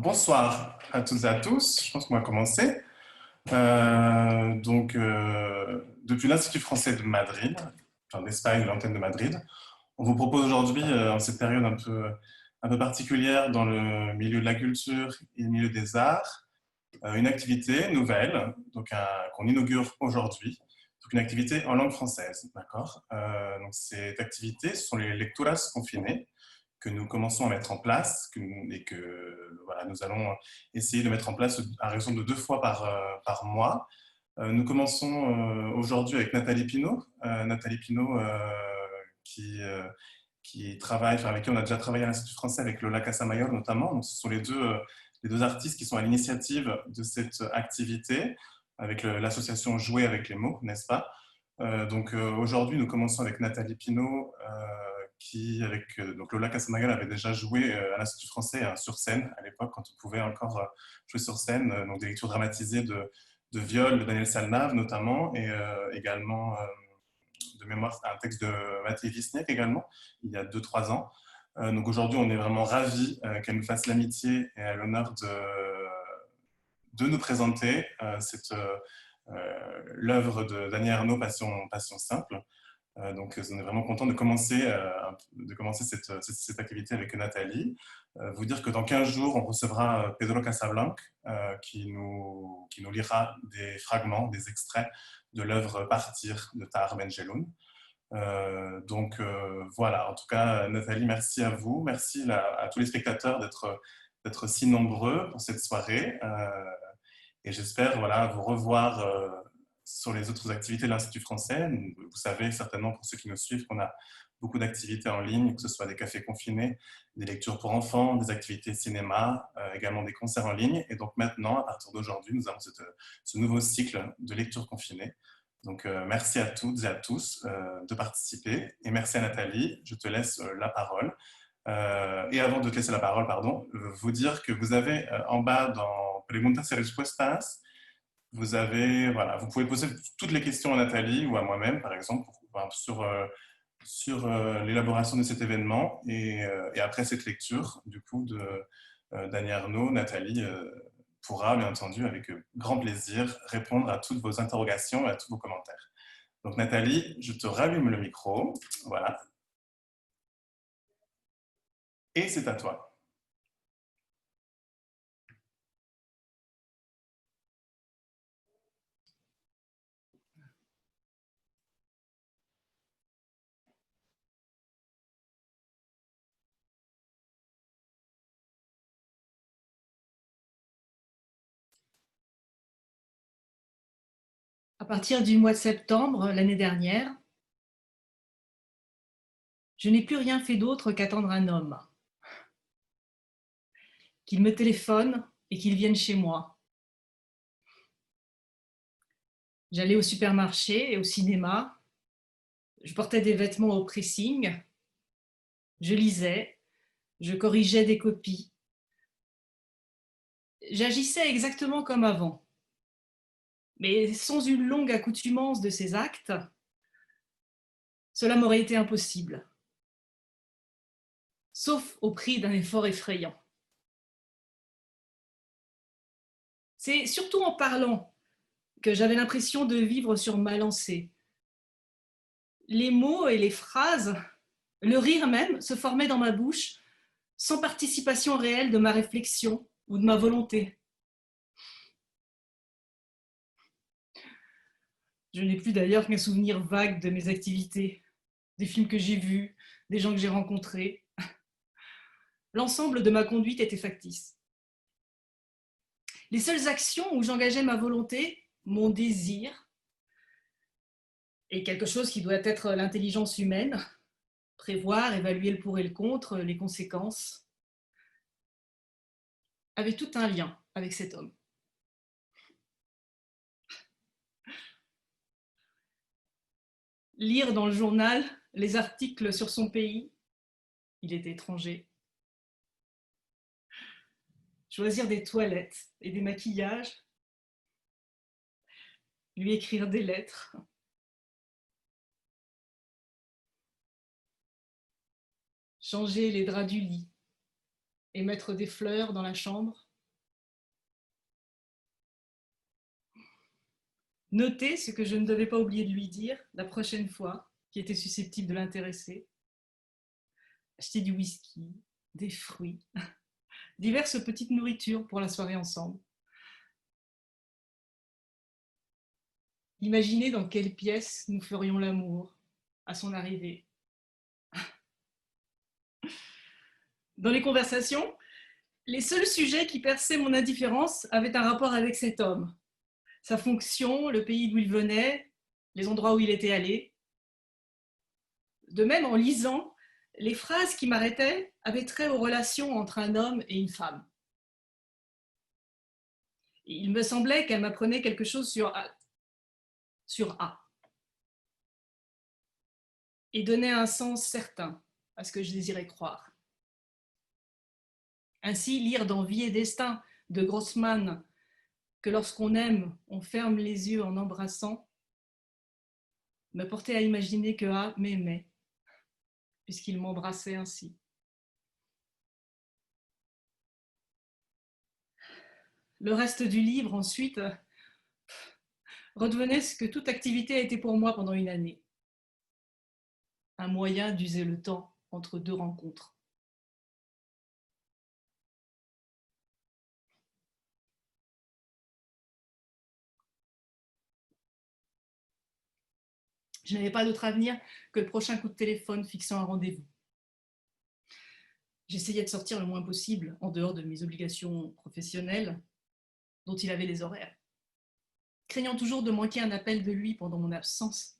Bonsoir à toutes et à tous. Je pense qu'on va commencer. Depuis l'Institut français de Madrid, enfin d'Espagne, l'antenne de Madrid, on vous propose aujourd'hui, en cette période un peu particulière dans le milieu de la culture et le milieu des arts, une activité nouvelle qu'on inaugure aujourd'hui. Donc une activité en langue française, d'accord. Donc cette activité, ce sont les lecturas confinées que nous commençons à mettre en place et que voilà, nous allons essayer de mettre en place à raison de 2 fois par mois. Nous commençons aujourd'hui avec Nathalie Pinault. Nathalie Pinault qui travaille, enfin, avec qui on a déjà travaillé à l'Institut français avec Lola Casamayor notamment. Donc, ce sont les deux artistes qui sont à l'initiative de cette activité avec l'association Jouer avec les mots, n'est-ce pas? Aujourd'hui, nous commençons avec Nathalie Pinault, qui, avec donc Lola Casamayor, avait déjà joué à l'Institut français sur scène à l'époque, quand on pouvait encore jouer sur scène, donc des lectures dramatisées de Viol de Daniel Salnave notamment, et également de mémoire, un texte de Matvei Wisniewski également, il y a 2-3 ans. Donc aujourd'hui, on est vraiment ravis qu'elle nous fasse l'amitié et l'honneur de nous présenter l'œuvre de Daniel Arnaud, Passion simple. Donc, on est vraiment content de commencer cette activité avec Nathalie. Vous dire que dans 15 jours, on recevra Pedro Casablanc, qui nous lira des fragments, des extraits de l'œuvre Partir de Tahar Ben Jelloun. Voilà, en tout cas, Nathalie, merci à vous. Merci à tous les spectateurs d'être si nombreux pour cette soirée. Et j'espère voilà, vous revoir sur les autres activités de l'Institut français. Vous savez certainement, pour ceux qui nous suivent, qu'on a beaucoup d'activités en ligne, que ce soit des cafés confinés, des lectures pour enfants, des activités cinéma, également des concerts en ligne. Et donc maintenant, à partir d'aujourd'hui, nous avons ce nouveau cycle de lecture confinée. Donc merci à toutes et à tous de participer. Et merci à Nathalie, je te laisse la parole. Et avant de te laisser la parole, pardon, vous dire que vous avez en bas dans Preguntas y Respuestas, voilà, vous pouvez poser toutes les questions à Nathalie ou à moi-même, par exemple, sur l'élaboration de cet événement. Et après cette lecture, du coup, de Daniel Arnaud, Nathalie pourra, bien entendu, avec grand plaisir, répondre à toutes vos interrogations et à tous vos commentaires. Donc Nathalie, je te rallume le micro. Voilà. Et c'est à toi. À partir du mois de septembre l'année dernière, je n'ai plus rien fait d'autre qu'attendre un homme. Qu'il me téléphone et qu'il vienne chez moi. J'allais au supermarché et au cinéma. Je portais des vêtements au pressing. Je lisais. Je corrigeais des copies. J'agissais exactement comme avant. Mais sans une longue accoutumance de ces actes, cela m'aurait été impossible. Sauf au prix d'un effort effrayant. C'est surtout en parlant que j'avais l'impression de vivre sur ma lancée. Les mots et les phrases, le rire même, se formaient dans ma bouche sans participation réelle de ma réflexion ou de ma volonté. Je n'ai plus d'ailleurs qu'un souvenir vague de mes activités, des films que j'ai vus, des gens que j'ai rencontrés. L'ensemble de ma conduite était factice. Les seules actions où j'engageais ma volonté, mon désir, et quelque chose qui doit être l'intelligence humaine, prévoir, évaluer le pour et le contre, les conséquences, avaient tout un lien avec cet homme. Lire dans le journal les articles sur son pays, il est étranger. Choisir des toilettes et des maquillages, lui écrire des lettres. Changer les draps du lit et mettre des fleurs dans la chambre. noter ce que je ne devais pas oublier de lui dire la prochaine fois, qui était susceptible de l'intéresser, acheter du whisky, des fruits, diverses petites nourritures pour la soirée ensemble. Imaginez dans quelle pièce nous ferions l'amour à son arrivée. Dans les conversations, les seuls sujets qui perçaient mon indifférence avaient un rapport avec cet homme. Sa fonction, le pays d'où il venait, les endroits où il était allé. De même, en lisant, les phrases qui m'arrêtaient avaient trait aux relations entre un homme et une femme. Il me semblait qu'elle m'apprenait quelque chose sur A et donnait un sens certain à ce que je désirais croire. Ainsi, lire dans Vie et Destin de Grossman que lorsqu'on aime, on ferme les yeux en embrassant, me portait à imaginer que A m'aimait, puisqu'il m'embrassait ainsi. Le reste du livre, ensuite, redevenait ce que toute activité a été pour moi pendant une année. Un moyen d'user le temps entre deux rencontres. Je n'avais pas d'autre avenir que le prochain coup de téléphone fixant un rendez-vous. J'essayais de sortir le moins possible en dehors de mes obligations professionnelles dont il avait les horaires, craignant toujours de manquer un appel de lui pendant mon absence.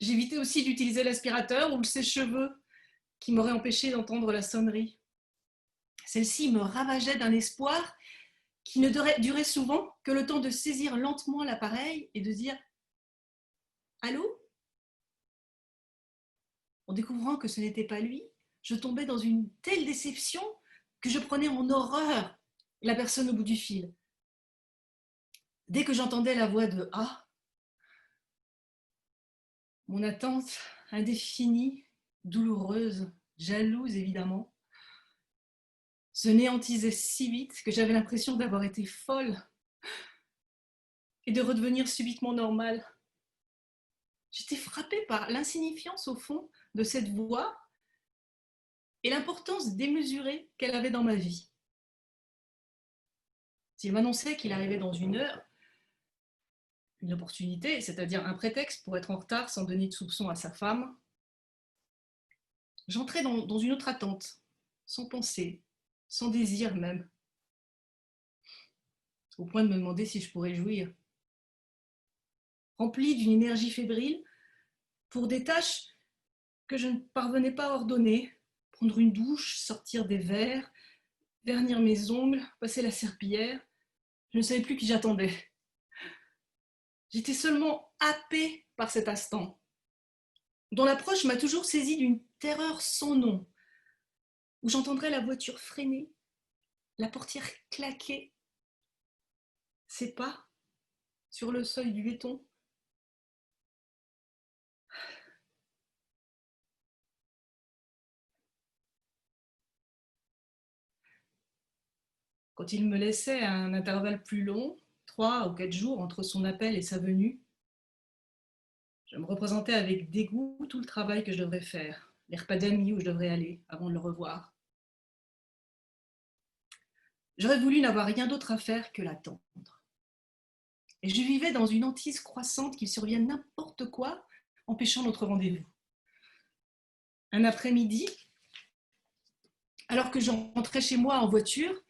J'évitais aussi d'utiliser l'aspirateur ou le sèche-cheveux qui m'aurait empêché d'entendre la sonnerie. Celle-ci me ravageait d'un espoir qui ne durait souvent que le temps de saisir lentement l'appareil et de dire « Allô ?» En découvrant que ce n'était pas lui, je tombais dans une telle déception que je prenais en horreur la personne au bout du fil. Dès que j'entendais la voix de A, mon attente indéfinie, douloureuse, jalouse évidemment, se néantisait si vite que j'avais l'impression d'avoir été folle et de redevenir subitement normale. J'étais frappée par l'insignifiance au fond de cette voix et l'importance démesurée qu'elle avait dans ma vie. S'il m'annonçait qu'il arrivait dans une heure, une opportunité, c'est-à-dire un prétexte pour être en retard sans donner de soupçon à sa femme, j'entrais dans une autre attente, sans pensée, sans désir même, au point de me demander si je pourrais jouir. Remplie d'une énergie fébrile pour des tâches que je ne parvenais pas à ordonner, prendre une douche, sortir des verres, vernir mes ongles, passer la serpillière, je ne savais plus qui j'attendais. J'étais seulement happée par cet instant, dont l'approche m'a toujours saisie d'une terreur sans nom, où j'entendrais la voiture freiner, la portière claquer, ses pas sur le seuil du béton. Quand il me laissait à un intervalle plus long, 3 ou 4 jours entre son appel et sa venue, je me représentais avec dégoût tout le travail que je devrais faire, les repas d'amis où je devrais aller avant de le revoir. J'aurais voulu n'avoir rien d'autre à faire que l'attendre. Et je vivais dans une hantise croissante qu'il survienne n'importe quoi empêchant notre rendez-vous. Un après-midi, alors que je rentrais chez moi en voiture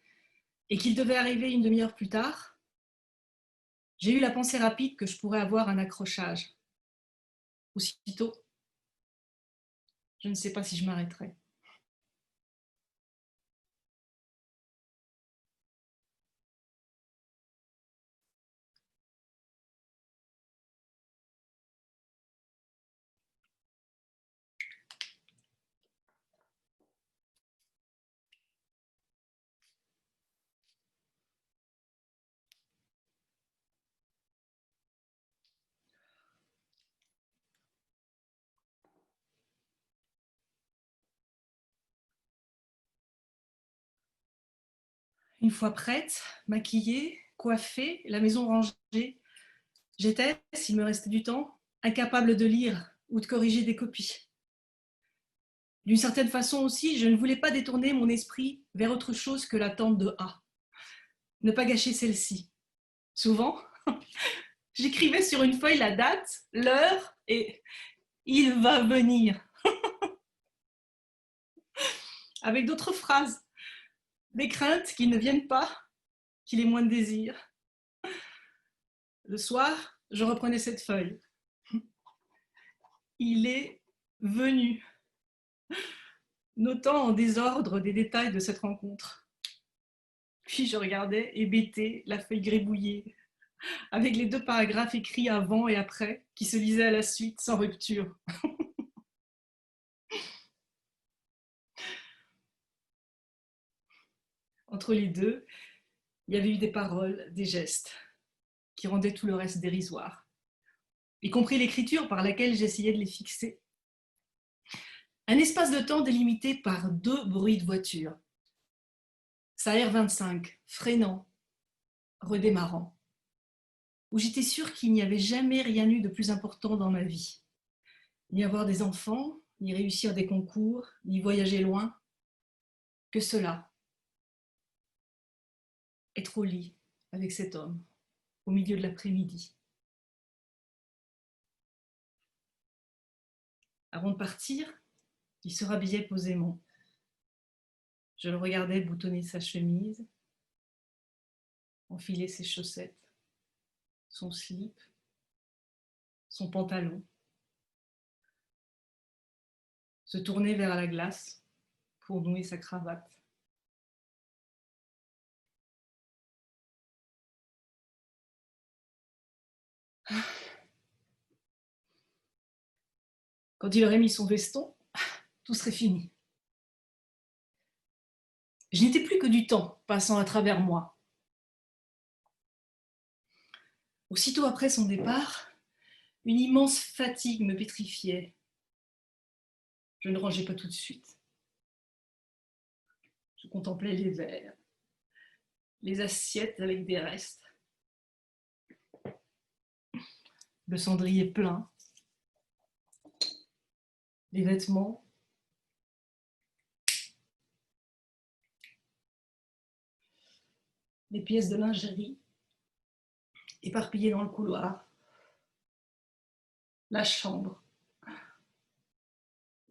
et qu'il devait arriver une demi-heure plus tard, j'ai eu la pensée rapide que je pourrais avoir un accrochage. Aussitôt, je ne sais pas si je m'arrêterai. Une fois prête, maquillée, coiffée, la maison rangée, J'étais, s'il me restait du temps, incapable de lire ou de corriger des copies. D'une certaine façon aussi, je ne voulais pas détourner mon esprit vers autre chose que l'attente de A. Ne pas gâcher celle-ci. Souvent, j'écrivais sur une feuille la date, l'heure et « il va venir » avec d'autres phrases, des craintes qu'il ne vienne pas, qu'il ait moins de désir. Le soir, je reprenais cette feuille. Il est venu, notant en désordre des détails de cette rencontre. Puis je regardais, hébétée, la feuille gribouillée, avec les 2 paragraphes écrits avant et après, qui se lisaient à la suite, sans rupture. Entre les deux, il y avait eu des paroles, des gestes, qui rendaient tout le reste dérisoire, y compris l'écriture par laquelle j'essayais de les fixer. Un espace de temps délimité par 2 bruits de voiture. Sa R25, freinant, redémarrant, où j'étais sûre qu'il n'y avait jamais rien eu de plus important dans ma vie. Ni avoir des enfants, ni réussir des concours, ni voyager loin, que cela. Être au lit avec cet homme, au milieu de l'après-midi. Avant de partir, il se rhabillait posément. Je le regardais boutonner sa chemise, enfiler ses chaussettes, son slip, son pantalon, se tourner vers la glace pour nouer sa cravate. Quand il aurait mis son veston, tout serait fini. Je n'étais plus que du temps passant à travers moi. Aussitôt après son départ, une immense fatigue me pétrifiait. Je ne rangeais pas tout de suite. Je contemplais les verres, les assiettes avec des restes, le cendrier plein, les vêtements, les pièces de lingerie éparpillées dans le couloir, la chambre,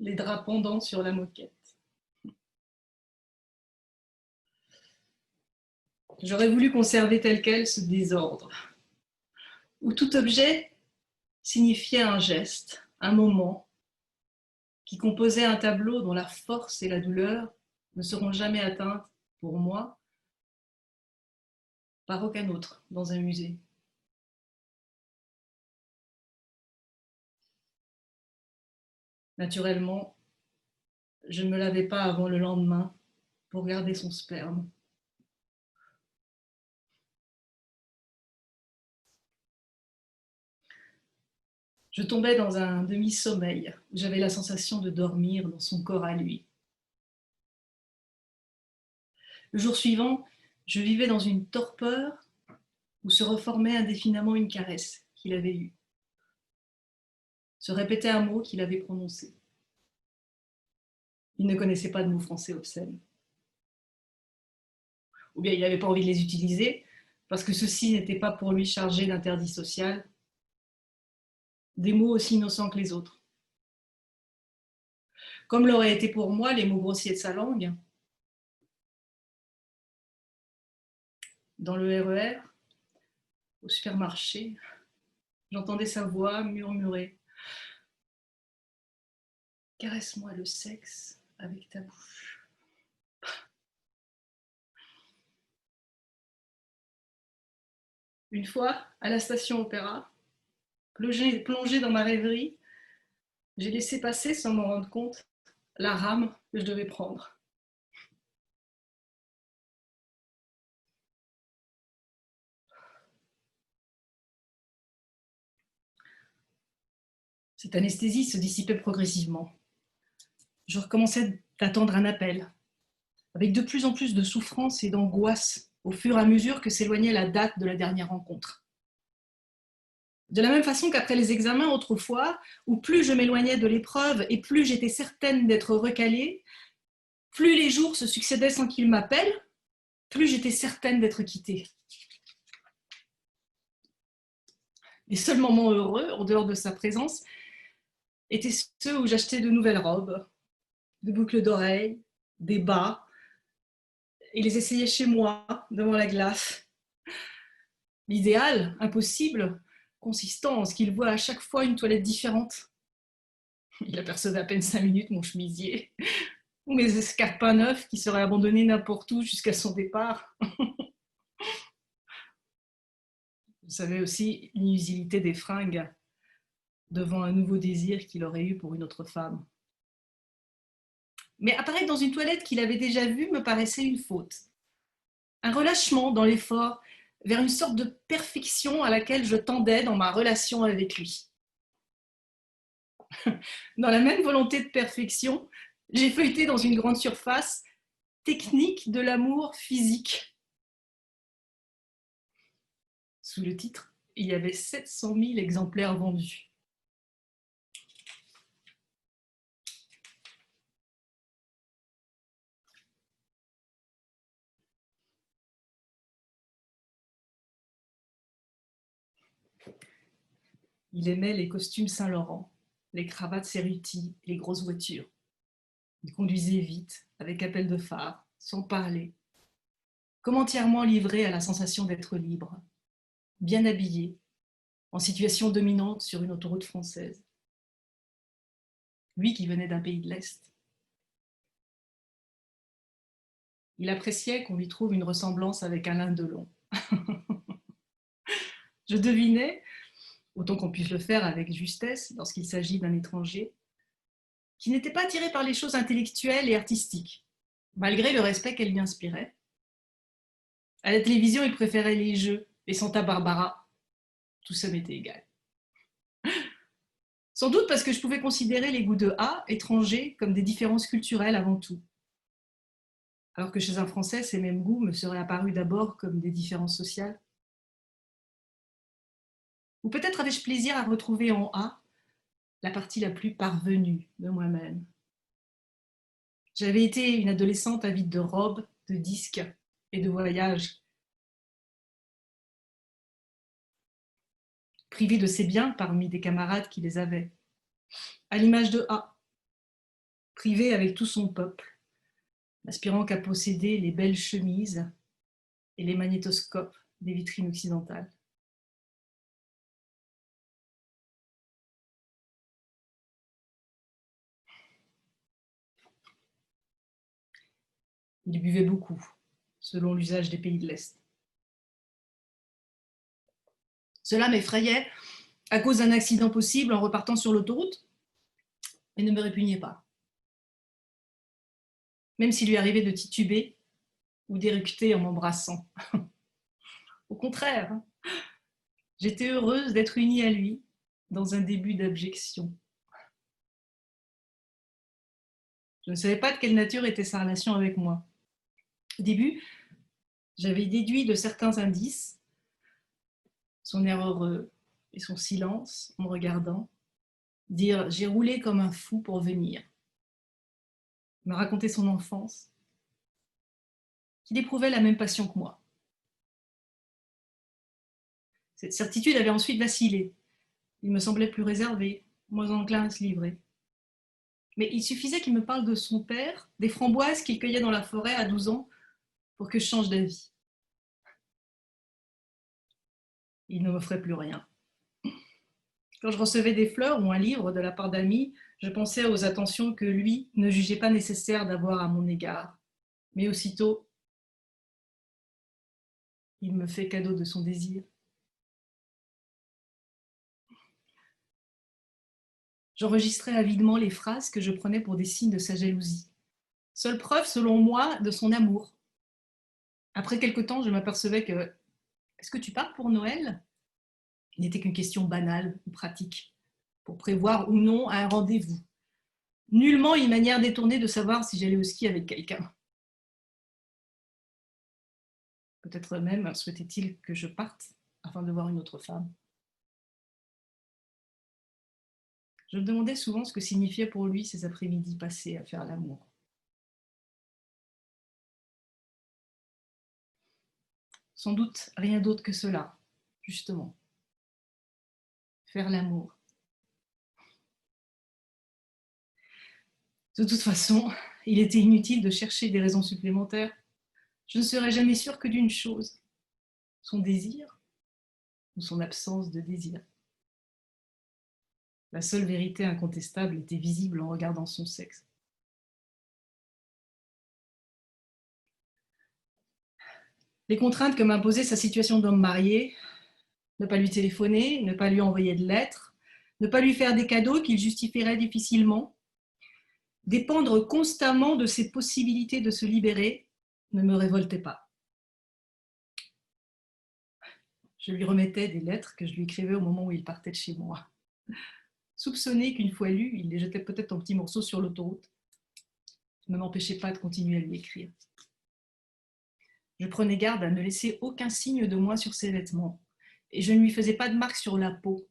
les draps pendants sur la moquette. J'aurais voulu conserver tel quel ce désordre, où tout objet signifiait un geste, un moment, qui composait un tableau dont la force et la douleur ne seront jamais atteintes, pour moi, par aucun autre dans un musée. Naturellement, je ne me lavais pas avant le lendemain pour garder son sperme. Je tombais dans un demi-sommeil. J'avais la sensation de dormir dans son corps à lui. Le jour suivant, je vivais dans une torpeur où se reformait indéfiniment une caresse qu'il avait eue. Se répétait un mot qu'il avait prononcé. Il ne connaissait pas de mots français obscènes. Ou bien il n'avait pas envie de les utiliser parce que ceux-ci n'étaient pas pour lui chargés d'interdit social, des mots aussi innocents que les autres. Comme l'auraient été pour moi les mots grossiers de sa langue. Dans le RER, au supermarché, j'entendais sa voix murmurer « Caresse-moi le sexe avec ta bouche ». Une fois, à la station Opéra, plongée dans ma rêverie, j'ai laissé passer, sans m'en rendre compte, la rame que je devais prendre. Cette anesthésie se dissipait progressivement. Je recommençais d'attendre un appel, avec de plus en plus de souffrance et d'angoisse au fur et à mesure que s'éloignait la date de la dernière rencontre. De la même façon qu'après les examens autrefois, où plus je m'éloignais de l'épreuve et plus j'étais certaine d'être recalée, plus les jours se succédaient sans qu'il m'appelle, plus j'étais certaine d'être quittée. Les seuls moments heureux, en dehors de sa présence, étaient ceux où j'achetais de nouvelles robes, de boucles d'oreilles, des bas, et les essayais chez moi, devant la glace. L'idéal, impossible, consistant en ce qu'il voit à chaque fois une toilette différente. Il apercevait à peine 5 minutes mon chemisier, ou mes escarpins neufs qui seraient abandonnés n'importe où jusqu'à son départ. Je savais aussi l'inutilité des fringues devant un nouveau désir qu'il aurait eu pour une autre femme. Mais apparaître dans une toilette qu'il avait déjà vue me paraissait une faute. Un relâchement dans l'effort vers une sorte de perfection à laquelle je tendais dans ma relation avec lui. Dans la même volonté de perfection, j'ai feuilleté dans une grande surface Technique de l'amour physique. Sous le titre, il y avait 700 000 exemplaires vendus. Il aimait les costumes Saint-Laurent, les cravates Cerruti, les grosses voitures. Il conduisait vite, avec appel de phare, sans parler, comme entièrement livré à la sensation d'être libre, bien habillé, en situation dominante sur une autoroute française. Lui qui venait d'un pays de l'Est. Il appréciait qu'on lui trouve une ressemblance avec Alain Delon. Je devinais, autant qu'on puisse le faire avec justesse lorsqu'il s'agit d'un étranger, qui n'était pas attiré par les choses intellectuelles et artistiques, malgré le respect qu'elle lui inspirait. À la télévision, il préférait les jeux, les Santa Barbara. Tout ça m'était égal. Sans doute parce que je pouvais considérer les goûts de A, étrangers, comme des différences culturelles avant tout. Alors que chez un Français, ces mêmes goûts me seraient apparus d'abord comme des différences sociales. Ou peut-être avais-je plaisir à retrouver en A la partie la plus parvenue de moi-même. J'avais été une adolescente avide de robes, de disques et de voyages. Privée de ses biens parmi des camarades qui les avaient. À l'image de A, privée avec tout son peuple, n'aspirant qu'à posséder les belles chemises et les magnétoscopes des vitrines occidentales. Il buvait beaucoup, selon l'usage des pays de l'Est. Cela m'effrayait à cause d'un accident possible en repartant sur l'autoroute, mais ne me répugnait pas. Même s'il lui arrivait de tituber ou d'éructer en m'embrassant. Au contraire, j'étais heureuse d'être unie à lui dans un début d'abjection. Je ne savais pas de quelle nature était sa relation avec moi. Au début, j'avais déduit de certains indices, son air heureux et son silence en me regardant, dire « j'ai roulé comme un fou pour venir », me raconter son enfance, qu'il éprouvait la même passion que moi. Cette certitude avait ensuite vacillé. Il me semblait plus réservé, moins enclin à se livrer. Mais il suffisait qu'il me parle de son père, des framboises qu'il cueillait dans la forêt à 12 ans, pour que je change d'avis. Il ne m'offrait plus rien. Quand je recevais des fleurs ou un livre de la part d'amis, je pensais aux attentions que lui ne jugeait pas nécessaire d'avoir à mon égard. Mais aussitôt, il me fait cadeau de son désir. J'enregistrais avidement les phrases que je prenais pour des signes de sa jalousie. Seule preuve, selon moi, de son amour. Après quelque temps, je m'apercevais que « Est-ce que tu pars pour Noël ?» Il n'était qu'une question banale ou pratique, pour prévoir ou non un rendez-vous. Nullement une manière détournée de savoir si j'allais au ski avec quelqu'un. Peut-être même souhaitait-il que je parte afin de voir une autre femme. Je me demandais souvent ce que signifiaient pour lui ces après-midi passés à faire l'amour. Sans doute rien d'autre que cela, justement. Faire l'amour. De toute façon, il était inutile de chercher des raisons supplémentaires. Je ne serais jamais sûre que d'une chose, son désir ou son absence de désir. La seule vérité incontestable était visible en regardant son sexe. Les contraintes que m'imposait sa situation d'homme marié, ne pas lui téléphoner, ne pas lui envoyer de lettres, ne pas lui faire des cadeaux qu'il justifierait difficilement, dépendre constamment de ses possibilités de se libérer, ne me révoltaient pas. Je lui remettais des lettres que je lui écrivais au moment où il partait de chez moi. Soupçonné qu'une fois lues, il les jetait peut-être en petits morceaux sur l'autoroute, ne m'empêchait pas de continuer à lui écrire. Je prenais garde à ne laisser aucun signe de moi sur ses vêtements, et je ne lui faisais pas de marque sur la peau.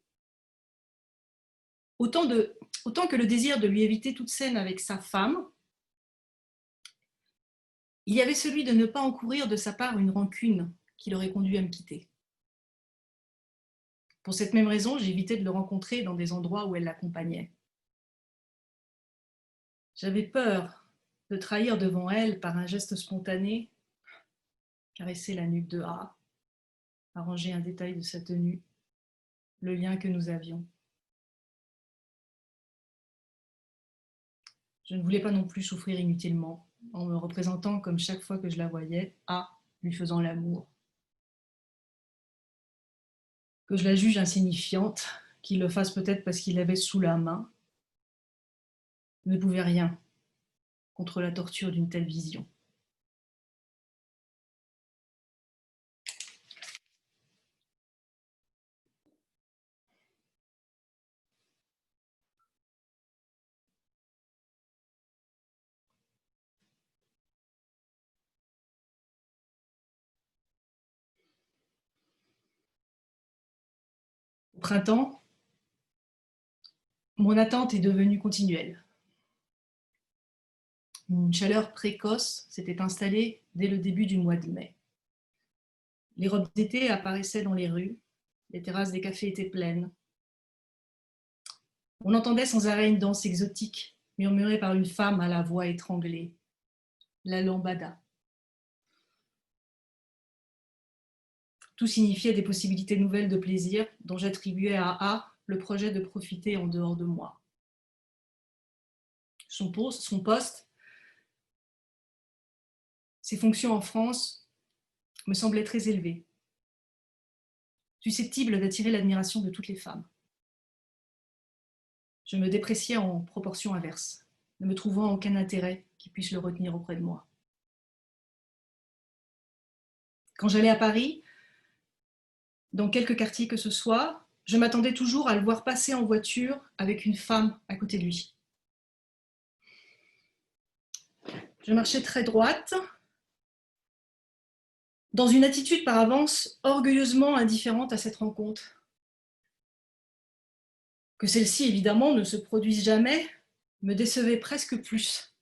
Autant que le désir de lui éviter toute scène avec sa femme, il y avait celui de ne pas encourir de sa part une rancune qui l'aurait conduit à me quitter. Pour cette même raison, j'évitais de le rencontrer dans des endroits où elle l'accompagnait. J'avais peur de trahir devant elle par un geste spontané, caresser la nuque de A, arranger un détail de sa tenue, le lien que nous avions. Je ne voulais pas non plus souffrir inutilement en me représentant comme chaque fois que je la voyais, A, lui faisant l'amour. Que je la juge insignifiante, qu'il le fasse peut-être parce qu'il l'avait sous la main, ne pouvait rien contre la torture d'une telle vision. Au printemps, mon attente est devenue continuelle. Une chaleur précoce s'était installée dès le début du mois de mai. Les robes d'été apparaissaient dans les rues, les terrasses des cafés étaient pleines. On entendait sans arrêt une danse exotique, murmurée par une femme à la voix étranglée, la lambada. Tout signifiait des possibilités nouvelles de plaisir dont j'attribuais à A le projet de profiter en dehors de moi. Son poste, ses fonctions en France me semblaient très élevées, susceptibles d'attirer l'admiration de toutes les femmes. Je me dépréciais en proportion inverse, ne me trouvant aucun intérêt qui puisse le retenir auprès de moi. Quand j'allais à Paris, dans quelque quartier que ce soit, je m'attendais toujours à le voir passer en voiture avec une femme à côté de lui. Je marchais très droite, dans une attitude par avance orgueilleusement indifférente à cette rencontre. Que celle-ci, évidemment, ne se produise jamais, me décevait presque plus.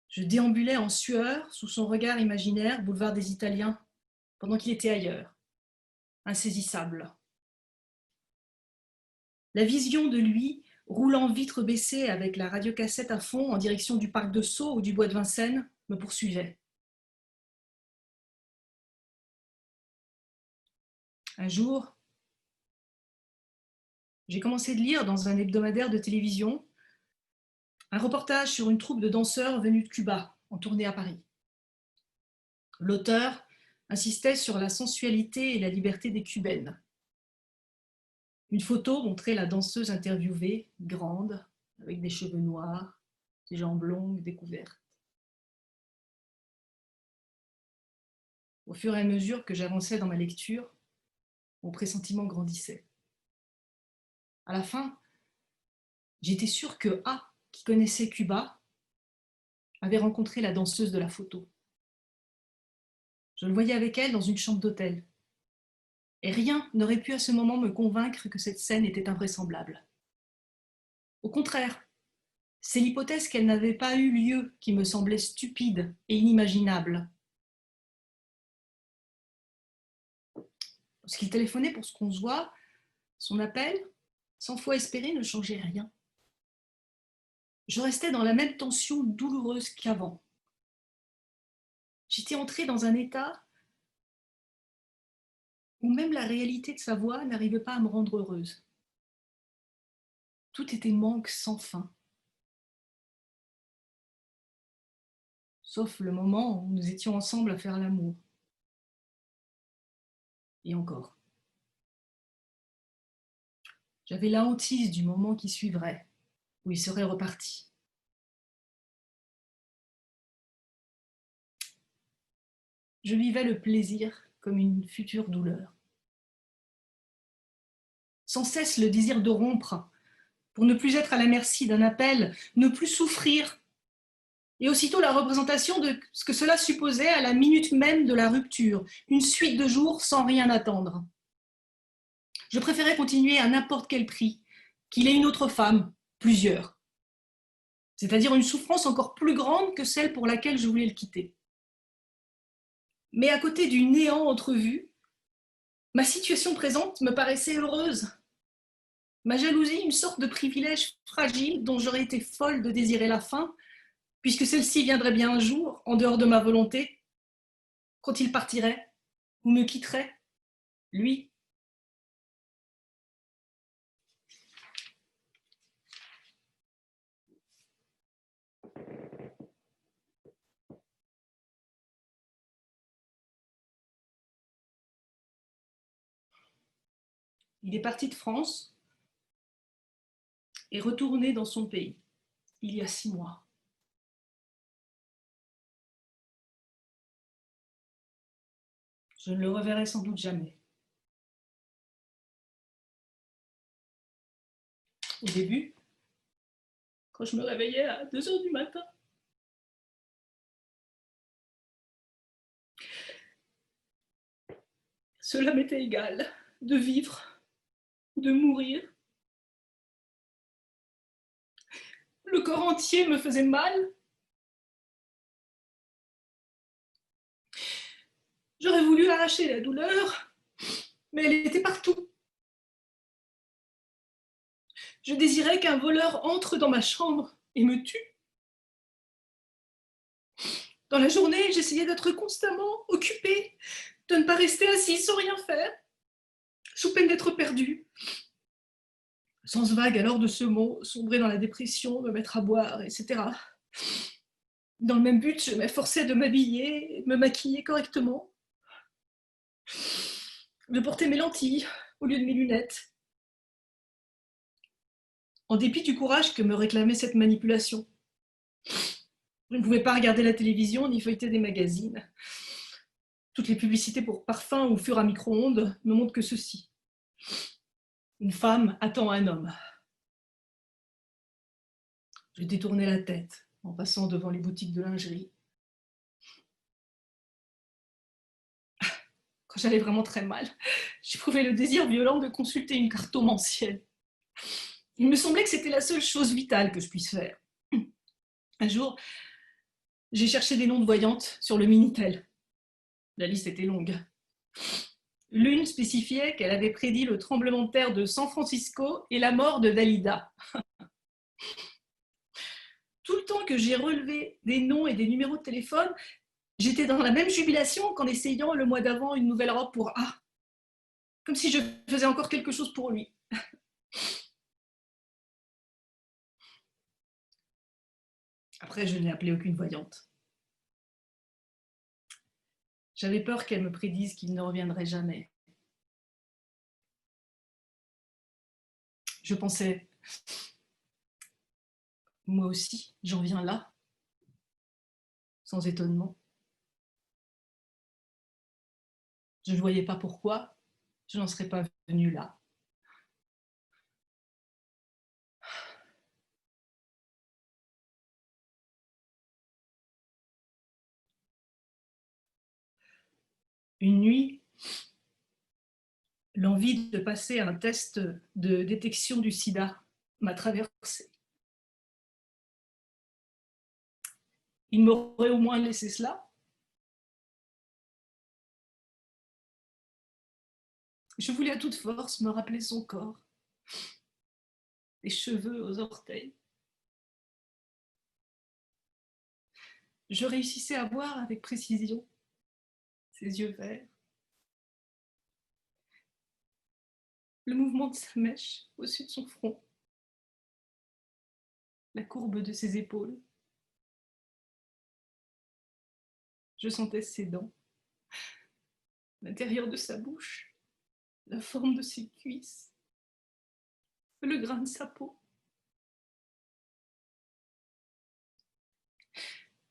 Je déambulais en sueur sous son regard imaginaire, boulevard des Italiens, pendant qu'il était ailleurs, insaisissable. La vision de lui, roulant vitre baissée avec la radiocassette à fond en direction du parc de Sceaux ou du bois de Vincennes, me poursuivait. Un jour, j'ai commencé de lire dans un hebdomadaire de télévision un reportage sur une troupe de danseurs venus de Cuba, en tournée à Paris. L'auteur insistait sur la sensualité et la liberté des Cubaines. Une photo montrait la danseuse interviewée, grande, avec des cheveux noirs, des jambes longues découvertes. Au fur et à mesure que j'avançais dans ma lecture, mon pressentiment grandissait. À la fin, j'étais sûre que A, qui connaissait Cuba, avait rencontré la danseuse de la photo. Je le voyais avec elle dans une chambre d'hôtel. Et rien n'aurait pu à ce moment me convaincre que cette scène était invraisemblable. Au contraire, c'est l'hypothèse qu'elle n'avait pas eu lieu qui me semblait stupide et inimaginable. Lorsqu'il téléphonait pour ce qu'on se voit, son appel, 100 fois espéré, ne changeait rien. Je restais dans la même tension douloureuse qu'avant. J'étais entrée dans un état où même la réalité de sa voix n'arrivait pas à me rendre heureuse. Tout était manque sans fin. Sauf le moment où nous étions ensemble à faire l'amour. Et encore. J'avais la hantise du moment qui suivrait, où il serait reparti. Je vivais le plaisir comme une future douleur. Sans cesse le désir de rompre, pour ne plus être à la merci d'un appel, ne plus souffrir, et aussitôt la représentation de ce que cela supposait à la minute même de la rupture, une suite de jours sans rien attendre. Je préférais continuer à n'importe quel prix, qu'il ait une autre femme, plusieurs, c'est-à-dire une souffrance encore plus grande que celle pour laquelle je voulais le quitter. Mais à côté du néant entrevu, ma situation présente me paraissait heureuse. Ma jalousie, une sorte de privilège fragile dont j'aurais été folle de désirer la fin, puisque celle-ci viendrait bien un jour, en dehors de ma volonté, quand il partirait ou me quitterait, lui. Il est parti de France et retourné dans son pays, il y a 6 mois. Je ne le reverrai sans doute jamais. Au début, quand je me réveillais à 2 heures du matin, cela m'était égal de vivre ou de mourir. Le corps entier me faisait mal. J'aurais voulu arracher la douleur, mais elle était partout. Je désirais qu'un voleur entre dans ma chambre et me tue. Dans la journée, j'essayais d'être constamment occupée, de ne pas rester assise sans rien faire, sous peine d'être perdue. Sens vague alors de ce mot, sombrer dans la dépression, me mettre à boire, etc. Dans le même but, je m'efforçais de m'habiller, de me maquiller correctement, de porter mes lentilles au lieu de mes lunettes, en dépit du courage que me réclamait cette manipulation. Je ne pouvais pas regarder la télévision ni feuilleter des magazines. Toutes les publicités pour parfums ou fours à micro-ondes ne montrent que ceci. Une femme attend un homme. Je détournais la tête en passant devant les boutiques de lingerie. Quand j'allais vraiment très mal, j'éprouvais le désir violent de consulter une cartomancienne. Il me semblait que c'était la seule chose vitale que je puisse faire. Un jour, j'ai cherché des noms de voyantes sur le Minitel. La liste était longue. L'une spécifiait qu'elle avait prédit le tremblement de terre de San Francisco et la mort de Dalida. Tout le temps que j'ai relevé des noms et des numéros de téléphone, j'étais dans la même jubilation qu'en essayant le mois d'avant une nouvelle robe pour A. Comme si je faisais encore quelque chose pour lui. Après, je n'ai appelé aucune voyante. J'avais peur qu'elle me prédise qu'il ne reviendrait jamais. Je pensais, moi aussi, j'en viens là, sans étonnement. Je ne voyais pas pourquoi je n'en serais pas venue là. Une nuit, l'envie de passer un test de détection du sida m'a traversée. Il m'aurait au moins laissé cela. Je voulais à toute force me rappeler son corps, les cheveux aux orteils. Je réussissais à voir avec précision ses yeux verts, le mouvement de sa mèche au-dessus de son front, la courbe de ses épaules. Je sentais ses dents, l'intérieur de sa bouche, la forme de ses cuisses, le grain de sa peau.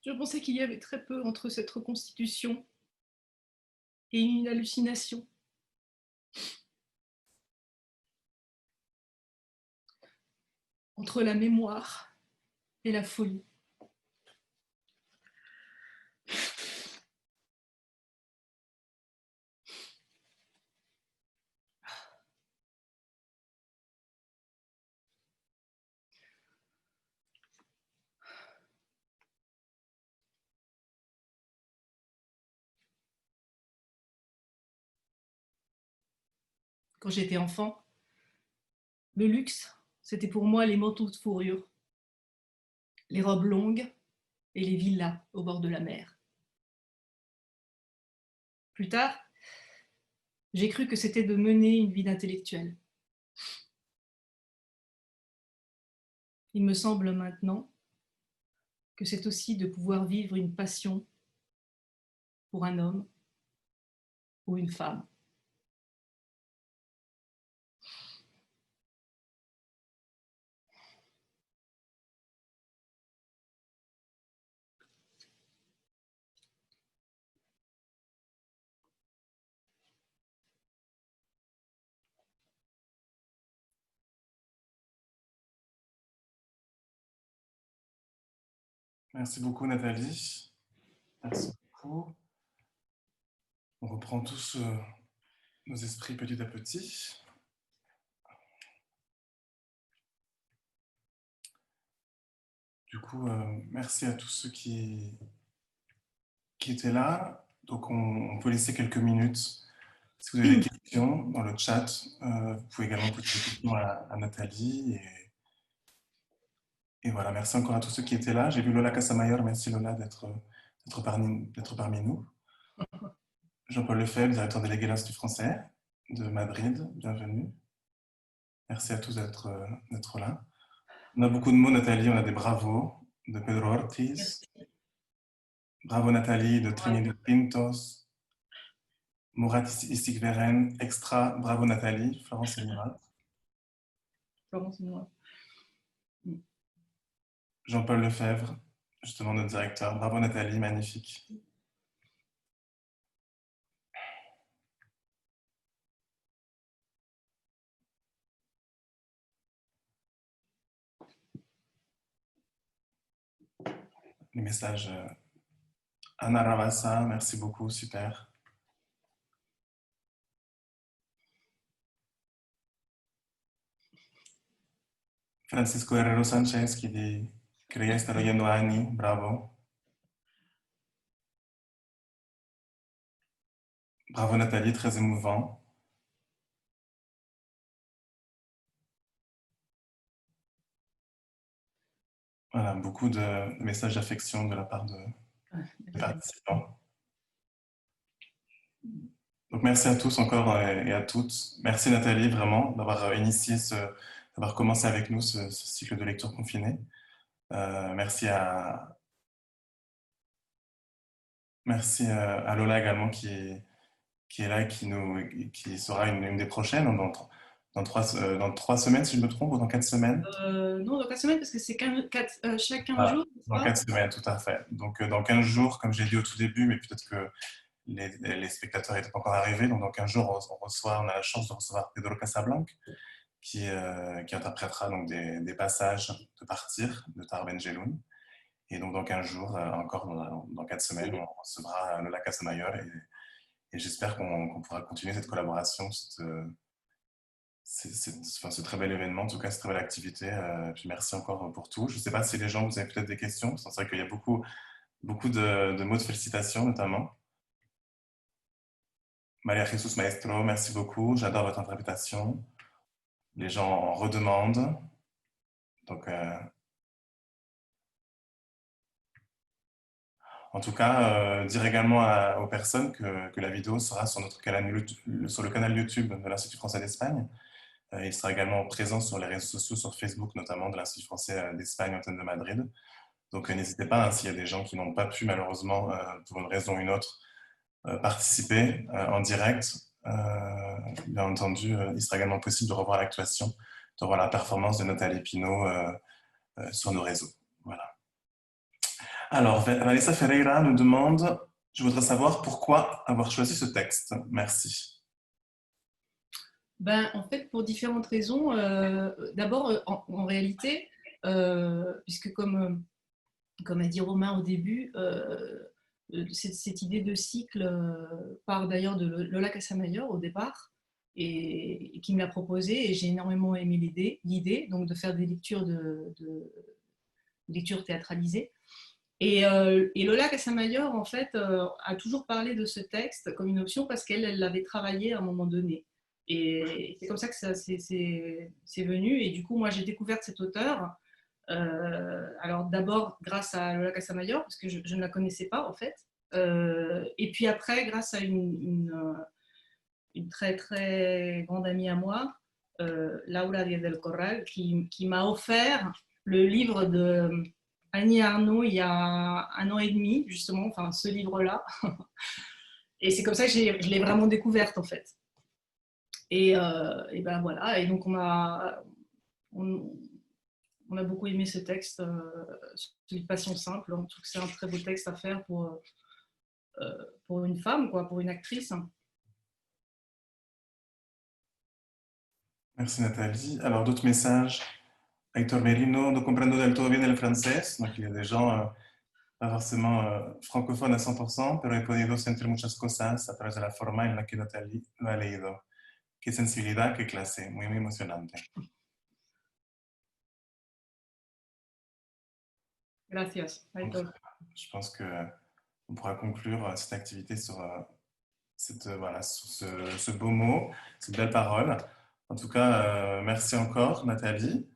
Je pensais qu'il y avait très peu entre cette reconstitution et une hallucination. Entre la mémoire et la folie. Quand j'étais enfant, le luxe, c'était pour moi les manteaux de fourrure, les robes longues et les villas au bord de la mer. Plus tard, j'ai cru que c'était de mener une vie d'intellectuel. Il me semble maintenant que c'est aussi de pouvoir vivre une passion pour un homme ou une femme. Merci beaucoup, Nathalie. Merci beaucoup. On reprend tous nos esprits petit à petit. Du coup, merci à tous ceux qui étaient là. Donc, on peut laisser quelques minutes. Si vous avez des questions dans le chat, vous pouvez également poser des questions à Nathalie. Et voilà, merci encore à tous ceux qui étaient là. J'ai vu Lola Casamayor. Merci Lola d'être parmi nous. Jean-Paul Lefebvre, directeur délégué de l'Institut français de Madrid. Bienvenue. Merci à tous d'être là. On a beaucoup de mots, Nathalie. On a des bravos de Pedro Ortiz. Bravo Nathalie de Trinidad Pintos. Murat Istikveren, extra. Bravo Nathalie. Florence et Murat. Florence et Murat. Jean-Paul Lefebvre, justement notre directeur. Bravo Nathalie, magnifique. Les messages. Anna Ravassa, merci beaucoup, super. Francisco Herrero Sanchez qui dit Creía estar oyendo a Annie, bravo. Bravo Nathalie, très émouvant. Voilà, beaucoup de messages d'affection de la part des participants. Donc merci à tous encore et à toutes. Merci Nathalie vraiment d'avoir initié d'avoir commencé avec nous ce cycle de lecture confinée. Merci à Lola également qui est là et qui sera une des prochaines dans 3 semaines si je me trompe ou dans 4 semaines. Non, dans 4 semaines parce que c'est chaque 15 jours. Dans 4 semaines, tout à fait. Donc dans 15 jours, comme j'ai dit au tout début, mais peut-être que les spectateurs n'étaient pas encore arrivés, donc dans 15 jours, on a la chance de recevoir Pedro Casablanca qui interprétera donc des passages de Partir de Tahar Ben Jelloun. Et donc dans 15 jours, encore dans 4 semaines, on recevra Lola Casamayor et j'espère qu'on pourra continuer cette collaboration, enfin, ce très bel événement, en tout cas, cette très belle activité. Puis merci encore pour tout. Je ne sais pas si les gens, vous avez peut-être des questions. C'est vrai qu'il y a beaucoup de mots de félicitations, notamment. Maria Jesus Maestro, merci beaucoup. J'adore votre interprétation. Les gens en redemandent. Donc, en tout cas, dire également aux personnes que la vidéo sera sur sur le canal YouTube de l'Institut français d'Espagne. Il sera également présent sur les réseaux sociaux, sur Facebook notamment, de l'Institut français d'Espagne, Antenne de Madrid. Donc n'hésitez pas, hein, s'il y a des gens qui n'ont pas pu malheureusement, pour une raison ou une autre, participer en direct. Bien entendu, il sera également possible de revoir l'actuation, de revoir la performance de Nathalie Pinault sur nos réseaux. Voilà. Alors, Vanessa Ferreira nous demande, je voudrais savoir pourquoi avoir choisi ce texte. Merci. Ben, en fait, pour différentes raisons. D'abord, en réalité, puisque comme a dit Romain au début, cette idée de cycle part d'ailleurs de Lola Casamayor au départ, et qui me l'a proposé, et j'ai énormément aimé l'idée donc de faire des lectures, lectures théâtralisées. Et Lola Casamayor, en fait, a toujours parlé de ce texte comme une option parce qu'elle l'avait travaillé à un moment donné. Et c'est comme ça que c'est venu. Et du coup, moi, j'ai découvert cet auteur. Alors d'abord grâce à Lola Casamayor, parce que je ne la connaissais pas en fait. Et puis après, grâce à une très très grande amie à moi, Laura Díaz del Corral, qui m'a offert le livre de Annie Arnaud il y a 1 an et demi, justement, enfin ce livre-là. Et c'est comme ça que je l'ai vraiment découverte en fait. Et ben voilà, et donc on, on a beaucoup aimé ce texte, celui de Passion simple. On trouve que c'est un très beau texte à faire pour une femme, quoi, pour une actrice. Merci Nathalie. Alors, d'autres messages. Héctor Merino, no comprendo del todo bien el francés. Donc, il y a des gens pas forcément francophones à 100%, pero he podido sentir muchas cosas a través de la forma en la que Nathalie lo ha leído. Qué sensibilidad, qué clase. Muy, muy emocionante. Gracias, Héctor. Je pense qu'on pourra conclure cette activité sur, voilà, sur ce beau mot, cette belle parole. En tout cas, merci encore, Nathalie.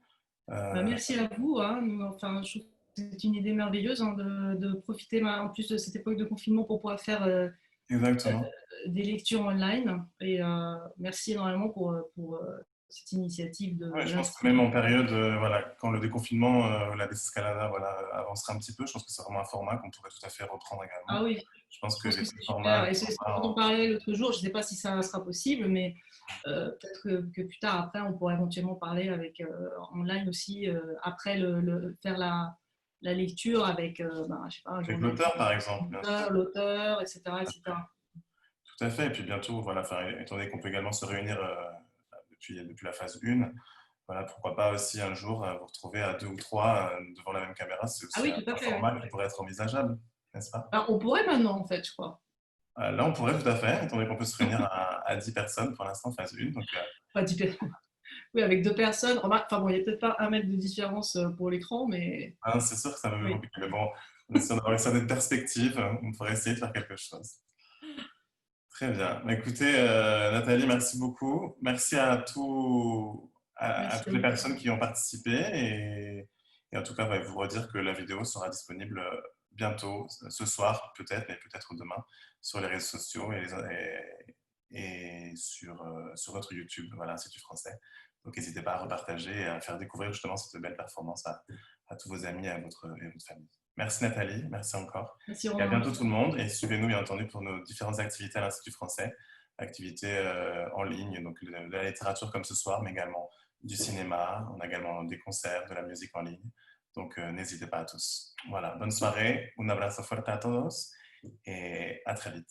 Merci à vous. Hein. Enfin, je trouve que c'est une idée merveilleuse, hein, de profiter en plus de cette époque de confinement pour pouvoir faire Exactement. des lectures online. Et merci énormément pour cette initiative de Ouais, je pense que l'Institut. même en période, voilà, quand le déconfinement, la désescalada voilà, avancera un petit peu, je pense que c'est vraiment un format qu'on pourrait tout à fait reprendre également. Ah oui, Je pense je que pense les que c'est petits super. formats, Et c'est ce dont on parlait l'autre jour. Je ne sais pas si ça sera possible, mais peut-être que plus tard, après, on pourra éventuellement parler avec online aussi, après faire la lecture avec ben, je sais pas, un avec journaliste, l'auteur, par exemple, bien sûr. l'auteur, etc., etc. Tout à fait. Et puis bientôt, voilà, enfin, étant donné qu'on peut également se réunir depuis la phase 1, voilà, pourquoi pas aussi un jour vous retrouver à 2 ou 3 devant la même caméra, c'est Ah aussi oui, tout à un fait. Oui. format qui pourrait être envisageable, n'est-ce pas? Ben, on pourrait maintenant, en fait, je crois. Là, on pourrait tout à fait, étant donné qu'on peut se réunir à 10 personnes pour l'instant, phase 1. Donc, Enfin, oui, avec 2 personnes. Enfin bon, il n'y a peut-être pas 1 mètre de différence pour l'écran, mais hein, c'est sûr que ça va me oui. compliquer. Mais bon, on essaie d'avoir une certaine perspective, on pourrait essayer de faire quelque chose. Très bien. Bah, écoutez, Nathalie, merci beaucoup. Merci à Merci à toutes les vous. personnes qui ont participé. Et en tout cas, vous redire que la vidéo sera disponible bientôt, ce soir peut-être, mais peut-être demain, sur les réseaux sociaux et sur notre YouTube, voilà, Institut français. Donc n'hésitez pas à repartager et à faire découvrir justement cette belle performance à tous vos amis et à votre famille. Merci Nathalie, merci encore. Merci Et à Romain. bientôt tout le monde. Et suivez-nous bien entendu pour nos différentes activités à l'Institut français, activités en ligne, donc de la littérature comme ce soir, mais également du cinéma. On a également des concerts, de la musique en ligne. Donc n'hésitez pas à tous. Voilà, bonne soirée, un abrazo fuerte a todos et à très vite.